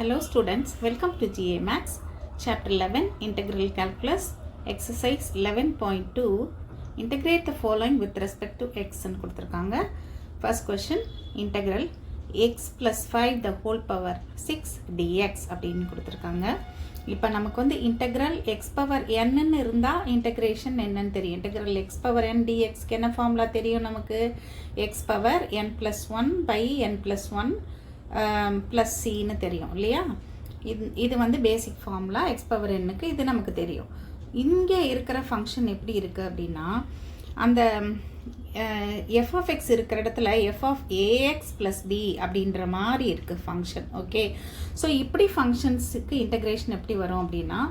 Hello students, welcome to GA Maths, Chapter 11, Integral Calculus, Exercise 11.2, Integrate the following with respect to x ன்னு கொடுத்திருக்காங்க. First question, Integral x plus 5 the whole power 6 dx அப்படின்னு கொடுத்திருக்காங்க. இப்போ நமக்கு வந்து Integral x power n ன்னு இருந்தா integration என்னன்னு தெரியும். Integral x power n dx என்ன ஃபார்முலா தெரியும் நமக்கு? x power n plus 1 by n plus 1 plus சின்னு தெரியும் இல்லையா? இது வந்து பேசிக் ஃபார்முலா எக்ஸ் பவர் என்னுக்கு இது நமக்கு தெரியும். இங்கே இருக்கிற ஃபங்க்ஷன் எப்படி இருக்குது அப்படின்னா, அந்த எஃப் ஆஃப் எக்ஸ் இருக்கிற இடத்துல f of ax plus b அப்படின்ற மாதிரி இருக்குது ஃபங்க்ஷன். ஓகே, ஸோ இப்படி ஃபங்க்ஷன்ஸுக்கு இன்டகிரேஷன் எப்படி வரும் அப்படின்னா,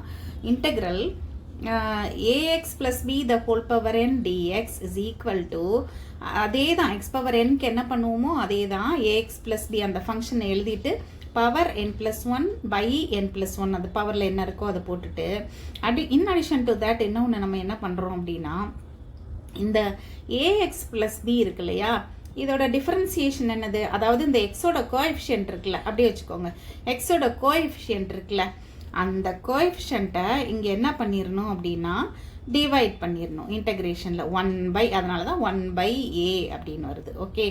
integral ax plus b the whole power n dx is equal to அதே தான் எக்ஸ் பவர் என்க்கு என்ன பண்ணுவோமோ அதே தான் ax plus b அந்த ஃபங்க்ஷனை எழுதிட்டு power n plus 1 by n plus 1 அந்த பவரில் என்ன இருக்கோ அதை போட்டுட்டு அப்படி இன் அடிஷன் டு தேட் இன்னொன்று நம்ம என்ன பண்ணுறோம் அப்படின்னா, இந்த ax plus b இருக்கு இல்லையா, இதோட டிஃபரன்சியேஷன் என்னது, அதாவது இந்த எக்ஸோட கோஎஃபிஷியன்ட் இருக்குல்ல, அப்படியே வச்சுக்கோங்க, எக்ஸோட கோஎஃபிஷியன்ட் இருக்குல்ல, அந்த கோஎஃபிஷியண்ட்டை இங்கே என்ன பண்ணிடணும் அப்படின்னா டிவைட் பண்ணிடணும் இன்டகிரேஷனில் 1 by, அதனால தான் 1 by a அப்படின்னு வருது. ஓகே,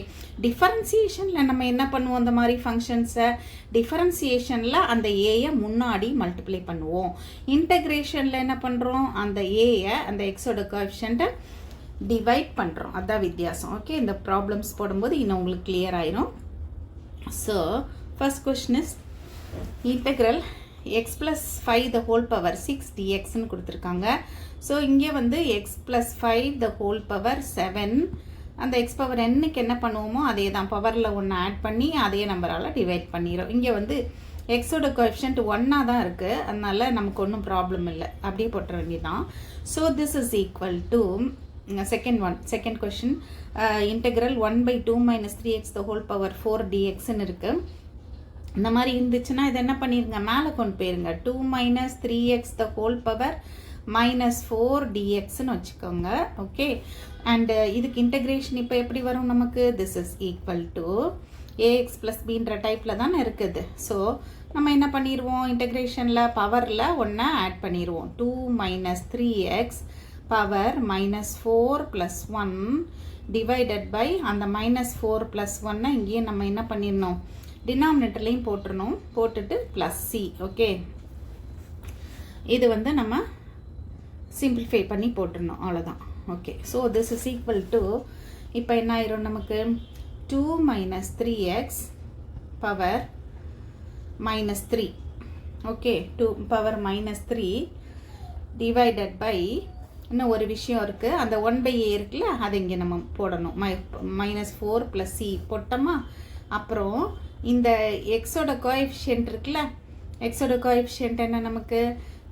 டிஃபரன்சியேஷனில் நம்ம என்ன பண்ணுவோம், அந்த மாதிரி ஃபங்க்ஷன்ஸை டிஃபரன்சியேஷனில் அந்த ஏயை முன்னாடி மல்டிப்ளை பண்ணுவோம். இன்டகிரேஷனில் என்ன பண்ணுறோம், அந்த ஏயை அந்த எக்ஸோட கோஎஃபிஷியண்ட்டை டிவைட் பண்ணுறோம். அதுதான் வித்தியாசம். ஓகே, இந்த ப்ராப்ளம்ஸ் போடும்போது இன்னும் உங்களுக்கு கிளியர் ஆயிரும். So first question is integral x plus 5 the whole power 6 dx ன்னு கொடுத்துருக்காங்க. ஸோ இங்கே வந்து x plus 5 the whole power 7, அந்த x power nக்கு என்ன பண்ணுவோமோ அதே தான் பவரில் ஒன்று ஆட் பண்ணி அதே நம்பரால் டிவைட் பண்ணிடும். இங்கே வந்து எக்ஸோட கோஎஃபிஷியன்ட் 1 தான் இருக்குது, அதனால நமக்கு ஒன்றும் ப்ராப்ளம் இல்லை, அப்படியே போட்டுற வேண்டியதான். So this is equal to second question, integral 1 by 2 minus 3x the whole power 4 dxன்னு இருக்குது. இந்த மாதிரி இருந்துச்சுன்னா இதை என்ன பண்ணிடுங்க, மேலே கொண்டு போயிருங்க, 2 minus 3x the whole power minus 4 dxன்னு வச்சுக்கோங்க. ஓகே, அண்டு இதுக்கு இன்டெக்ரேஷன் இப்போ எப்படி வரும் நமக்கு, this is equal to ax plus bன்ற டைப்பில் தானே இருக்குது. ஸோ நம்ம என்ன பண்ணிடுவோம், இன்டெக்ரேஷனில் பவரில் ஒன்று ஆட் பண்ணிடுவோம், 2 minus 3x power minus 4 plus 1 divided by அந்த minus 4 plus 1 இங்கேயே நம்ம என்ன பண்ணிடணும், டினாமினேட்டர்லையும் போட்டுருணும், போட்டுட்டு ப்ளஸ் சி. ஓகே, இது வந்து நம்ம சிம்பிளிஃபை பண்ணி போட்டுருணும், அவ்வளோதான். Okay, so this is equal to, இப்போ என்ன ஆயிரும் நமக்கு, 2 minus 3x power minus 3, okay, 2 power minus 3 divided by, இன்னும் ஒரு விஷயம் இருக்குது, அந்த 1 by a இருக்குல்ல, அதை இங்கே நம்ம போடணும், minus 4 plus c போட்டோமா. அப்புறம் இந்த எக்ஸோட கோஎஃபிஷியன்ட் இருக்குல்ல, எக்ஸோட கோஎஃபிஷியன்ட் என்ன நமக்கு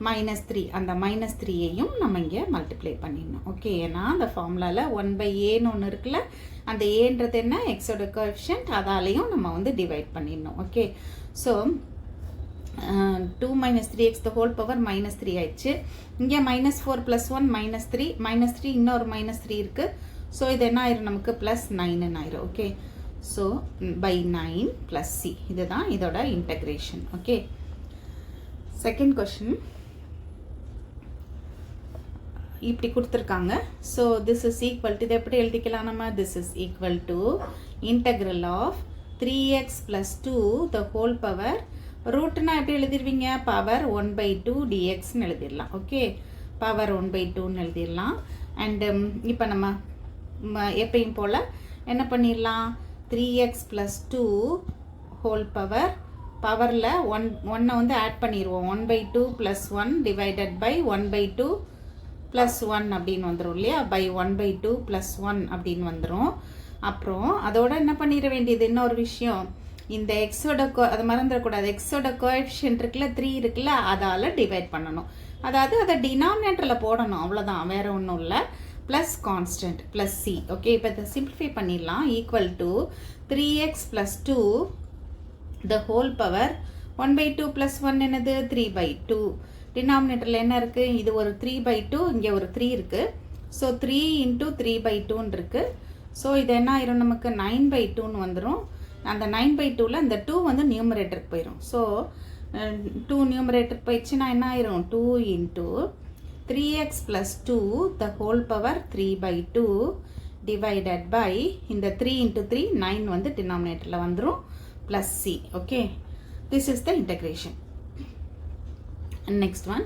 -3, அந்த -3ஐயும் நம்ம இங்கே மல்டிப்ளை பண்ணிடணும். ஓகே, ஏன்னா அந்த ஃபார்முலாவில் 1 by ஏன்னு ஒன்று இருக்குல்ல, அந்த ஏன்றது என்ன, எக்ஸோட கோஎஃபிஷியன்ட், அதாலையும் நம்ம வந்து டிவைட் பண்ணிடணும். Okay, so 2 minus 3x the whole power -3 ஆயிடுச்சு. இங்கே -4 plus 1 -3, -3 இன்னொரு -3 இருக்குது. ஸோ இது என்ன ஆயிரும் நமக்கு, +9 ஆயிரும். Okay, so by 9 plus c, இதுதான் இதோட இன்டகிரேஷன். ஓகே, செகண்ட் கொஷின் இப்படி கொடுத்துருக்காங்க. So this is equal to, இதை எப்படி எழுதிக்கலாம் நம்ம, this is equal to integral of 3x plus 2 the whole power, ரூட்னா எப்படி எழுதிடுவீங்க, பவர் 1 by 2 dxன்னு எழுதிடலாம். ஓகே, பவர் 1 by 2ன்னு எழுதிடலாம். அண்டு இப்போ நம்ம எப்பயும் போல் என்ன பண்ணிடலாம், 3x plus 2 whole power, பவரில் ஒன்னை வந்து ஆட் பண்ணிடுவோம், 1 by 2 plus 1 divided by 1 by 2 plus 1 அப்படின்னு வந்துடும் இல்லையா, by 1 by 2 plus 1 அப்படின்னு வந்துடும். அப்புறம் அதோட என்ன பண்ணிட வேண்டியது, இன்னொரு விஷயம், இந்த எக்ஸோட அதை மறந்துடக்கூடாது, எக்ஸோட கோஎஃபிஷியன்ட் இருக்குல்ல, 3 இருக்குல்ல, அதால் டிவைட் பண்ணணும், அதாவது அதை டினாமினேட்டரில் போடணும், அவ்வளோதான், வேறு ஒன்றும் இல்லை, plus constant plus C. Okay, இப்போ இதை சிம்பிளிஃபை பண்ணிடலாம், equal to 3x plus 2 the whole power 1 by 2 plus 1 என்னது, 3 by 2, டினாமினேட்டரில் என்ன இருக்குது, இது ஒரு 3 by 2, இங்கே ஒரு 3 இருக்குது. ஸோ 3 into 3 by 2ன்னு இருக்குது. ஸோ இது என்ன ஆயிரும் நமக்கு, 9 by 2ன்னு வந்துடும். அந்த 9 by 2ல இந்த 2 வந்து நியூமரேட்டருக்கு போயிடும். ஸோ 2 நியூமரேட்டர் போயிடுச்சுன்னா என்ன ஆயிரும் 2 into 3x plus 2 the whole power 3 by 2 divided by இந்த 3 into 3 9 வந்து denominatorல வந்துரும் plus c. Okay, this is the integration. And next one,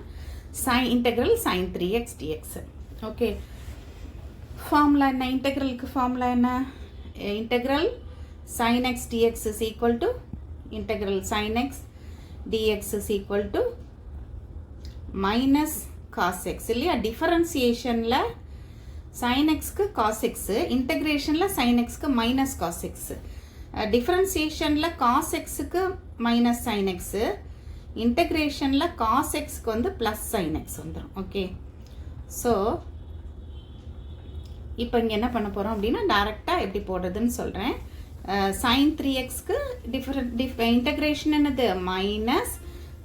integral sin 3x dx. Okay, formula என்ன integralக்கு formula என்ன? Integral sin x dx is equal to integral sin x dx is equal to minus cos x. இல்லையா, differentiationல sin x க்கு cos x, integrationல sin x க்கு minus cos x. differentiationல cos x க்கு minus sin x, integrationல cos x க்கு வந்து plus sin x வந்துரும். Okay, so இப்போ இங்கே என்ன பண்ண போகிறோம் அப்படின்னா டைரெக்டாக எப்படி போடுறதுன்னு சொல்கிறேன். sin 3xக்கு integration என்னது minus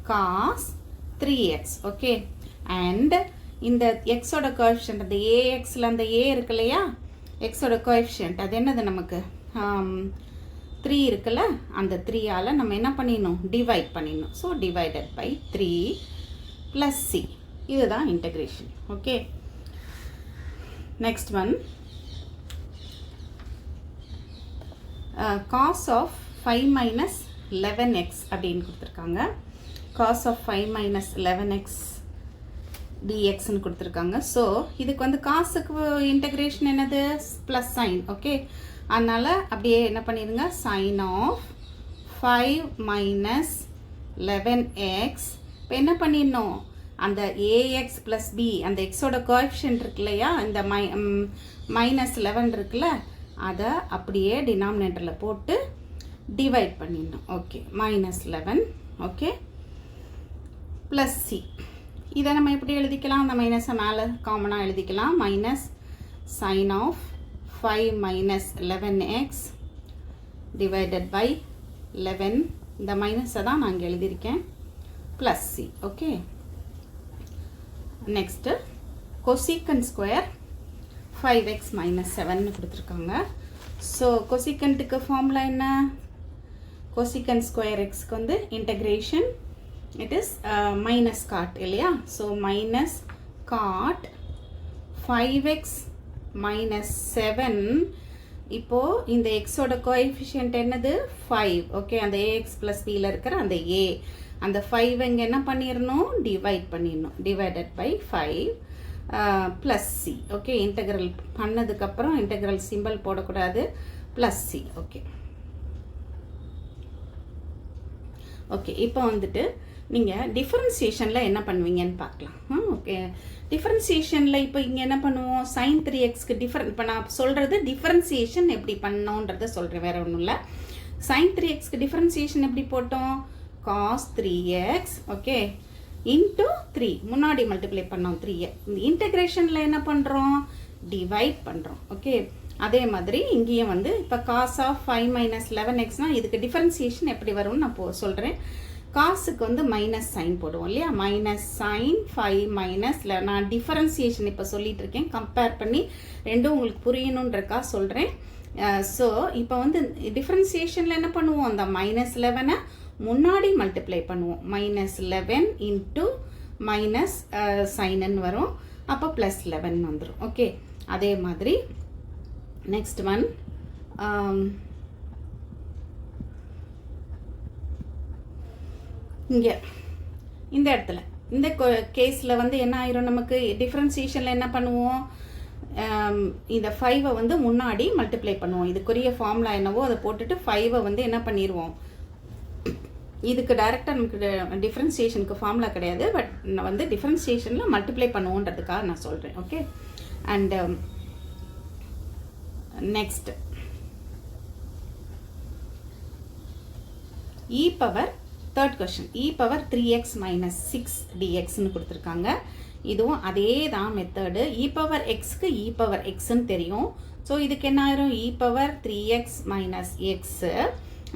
cos 3x. Okay, and இந்த எக்ஸோட கோஎஃபிஷியன்ட் அந்த ஏஎக்ஸில் அந்த ஏ இருக்கு இல்லையா, எக்ஸோட கோஎஃபிஷியன்ட் அது என்னது நமக்கு 3 இருக்குல்ல, அந்த 3ஆல் நம்ம என்ன பண்ணிடணும், டிவைட் பண்ணிடணும். So divided by 3 plus C, இதுதான் integration. Okay, next one, cos of 5 minus 11x அப்படின்னு கொடுத்துருக்காங்க. cos of 5 minus 11x dxன்னு கொடுத்துருக்காங்க. ஸோ இதுக்கு வந்து காசுக்கு இன்டெக்ரேஷன் என்னது, ப்ளஸ் சைன். ஓகே, அதனால் அப்படியே என்ன பண்ணிடுங்க, சைன் ஆஃப் 5 minus 11x. இப்போ என்ன பண்ணிடணும், அந்த ஏஎக்ஸ் ப்ளஸ் பி அந்த எக்ஸோட கோஎஃபிஷியன்ட் இருக்கு இல்லையா, இந்த மைனஸ் 11 இருக்குல்ல, அதை அப்படியே டினாமினேட்டரில் போட்டு டிவைட் பண்ணிடணும். Okay, minus 11. Okay, plus C. இதை நம்ம எப்படி எழுதிக்கலாம், அந்த மைனஸை மேலே காமனாக எழுதிக்கலாம். Minus sine of 5 minus 11x divided by 11, இந்த மைனஸை தான் நான் இங்கே எழுதியிருக்கேன், plus C. Okay, next cosecant square 5x minus 7ன்னு கொடுத்துருக்காங்க. ஸோ கொசிகன்ட்டுக்கு ஃபார்முலா என்ன, கொசிகன் ஸ்கொயர் எக்ஸ்க்கு வந்து integration it is minus cot இல்லையா. So minus cot 5x minus 7. இப்போது இந்த எக்ஸோட கோஎஃபிஷியன்ட் என்னது 5. ஓகே, அந்த ஏஎக்ஸ் ப்ளஸ் பியில் இருக்கிற அந்த ஏ, அந்த 5 இங்கே என்ன பண்ணிடணும், டிவைட் பண்ணிடணும். Divided by 5 plus C. Okay, integral பண்ணதுக்கப்புறம் இன்டெக்ரல் சிம்பிள் போடக்கூடாது, ப்ளஸ் சி. ஓகே, ஓகே, இப்போ வந்துட்டு நீங்கள் டிஃபரன்சியேஷனில் என்ன பண்ணுவீங்கன்னு பார்க்கலாம். ஓகே, டிஃபரன்சியேஷனில் இப்போ இங்கே என்ன பண்ணுவோம், சைன் 3xக்கு இப்போ நான் சொல்கிறது டிஃபரன்சியேஷன் எப்படி பண்ணோன்றதை சொல்கிறேன், வேறு ஒன்றும் இல்லை. சைன் 3xக்கு டிஃபரன்சியேஷன் எப்படி போட்டோம், காஸ் 3x. ஓகே, இன்ட்டு 3 முன்னாடி மல்டிப்ளை பண்ணோம் 3. இந்த இன்டெக்ரேஷனில் என்ன பண்ணுறோம், டிவைட் பண்ணுறோம். ஓகே, அதே மாதிரி இங்கேயும் வந்து இப்போ காஸ் ஆஃப் 5 minus 11xனால் இதுக்கு டிஃபரன்சியேஷன் எப்படி வரும்னு நான் சொல்கிறேன். காசுக்கு வந்து மைனஸ் சைன் போடுவோம் இல்லையா, மைனஸ் சைன் 5 minus 11. நான் டிஃபரன்சியேஷன் இப்போ சொல்லிட்டு இருக்கேன், கம்பேர் பண்ணி ரெண்டும் உங்களுக்கு புரியணுன்றக்கா சொல்கிறேன். ஸோ இப்போ வந்து டிஃபரன்சியேஷனில் என்ன பண்ணுவோம், அந்த மைனஸ் 11 முன்னாடி மல்டிப்ளை பண்ணுவோம். மைனஸ் 11 இன்ட்டு மைனஸ் சைனுன்னு வரும், அப்போ ப்ளஸ் 11 வந்துடும். ஓகே, அதே மாதிரி நெக்ஸ்ட் ஒன், இங்கே இந்த இடத்துல இந்த கேஸில் வந்து என்ன ஆயிரும், நமக்கு டிஃப்ரென்சியேஷனில் என்ன பண்ணுவோம், இந்த 5 வந்து முன்னாடி மல்டிப்ளை பண்ணுவோம். இதுக்குரிய ஃபார்முலா என்னவோ அதை போட்டுட்டு 5 வந்து என்ன பண்ணிடுவோம், இதுக்கு டைரெக்டாக நமக்கு டிஃப்ரென்சியேஷனுக்கு ஃபார்முலா கிடையாது, பட் நான் வந்து டிஃப்ரென்சியேஷனில் மல்டிப்ளை பண்ணுவோன்றதுக்காக நான் சொல்கிறேன். Okay, and next e power third question, e power 3x minus 6 dxன்னு கொடுத்துருக்காங்க. இதுவும் அதே தான் மெத்தடு. e பவர் எக்ஸ்க்கு e பவர் எக்ஸ்ன்னு தெரியும். ஸோ இதுக்கு என்ன ஆயிரும், e power 3x minus x.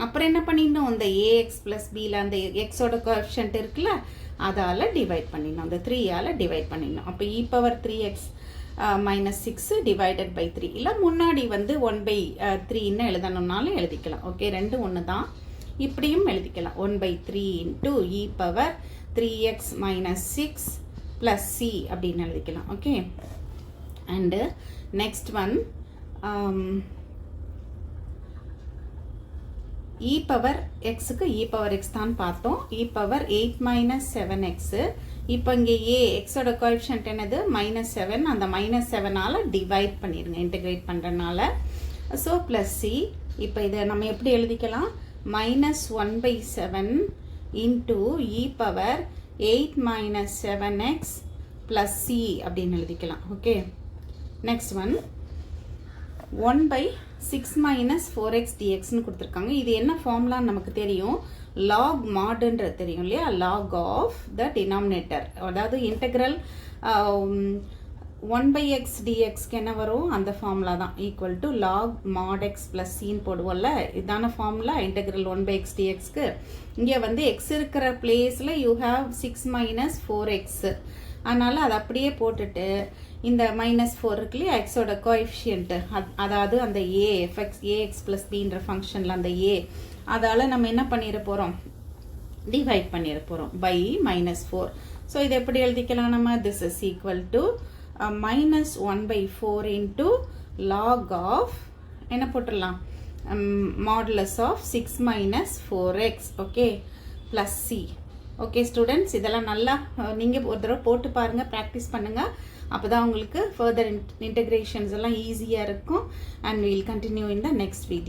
அப்புறம் என்ன பண்ணிடணும், இந்த ஏஎக்ஸ் ப்ளஸ் பியில் அந்த எக்ஸோட கோஎஃபிஷியன்ட் இருக்குல்ல, அதால் டிவைட் பண்ணிடணும், அந்த 3ஆல் டிவைட் பண்ணிடணும். அப்போ e power 3x minus 6 divided by 3. இல்லை முன்னாடி வந்து 1/3ன்னு எழுதணும்னாலும் எழுதிக்கலாம். ஓகே, ரெண்டு ஒன்று தான். இப்படியும் எழுதிக்கலாம் 1/3 into e power 3x minus 6 plus C அப்படின்னு எழுதிக்கலாம். Okay, and next one e power எக்ஸுக்கு இ பவர் எக்ஸ் தான் பார்த்தோம். E power 8 minus 7x. இப்போ இங்கே ஏ எக்ஸோட கோஎஃபிஷியன்ட் என்னது -7. அந்த -7ஆல் டிவைட் பண்ணிடுங்க இன்டெகிரேட் பண்ணுறதுனால. So plus C. இப்போ இதை நம்ம எப்படி எழுதிக்கலாம்? -1/7 into e power 8 minus 7x plus C அப்படின்னு எழுதிக்கலாம். Okay, next one 1/6 minus 4x dxன்னு கொடுத்துருக்காங்க. இது என்ன ஃபார்முலான்னு நமக்கு தெரியும். லாக் மாடுன்றது தெரியும் இல்லையா? லாக் ஆஃப் த டினாமினேட்டர், அதாவது இன்டெக்ரல் 1/x dxக்கு என்ன வரும்? அந்த ஃபார்முலா தான் equal to log mod x plus சின்னு போடுவோம்ல, இதான ஃபார்முலா இன்டெக்ரல் 1/x dxக்கு. இங்கே வந்து எக்ஸ் இருக்கிற பிளேஸில் யூ ஹாவ் 6 மைனஸ் 4x. அதனால் அதை அப்படியே போட்டுட்டு இந்த -4 இருக்கு இல்லையா எக்ஸோட கோஎஃபிஷியன்ட், அதாவது அந்த ஏஎக்ஸ் ப்ளஸ் பின்ற ஃபங்க்ஷனில் அந்த அதால் நம்ம என்ன பண்ணிட போகிறோம்? டிவைட் பண்ணிட போகிறோம் பை -4. ஸோ இதை எப்படி எழுதிக்கலாம் நம்ம? This is equal to -1/4 into log of என்ன போட்டுடலாம்? Modulus of 6 minus 4x. Okay, plus C. Okay students, இதெல்லாம் நல்லா நீங்கள் ஒரு தடவை போட்டு பாருங்கள், ப்ராக்டிஸ் பண்ணுங்கள். அப்போ தான் உங்களுக்கு ஃபர்தர் இன்டெகிரேஷன்ஸ் எல்லாம் ஈஸியாக இருக்கும். And we'll continue in the next video.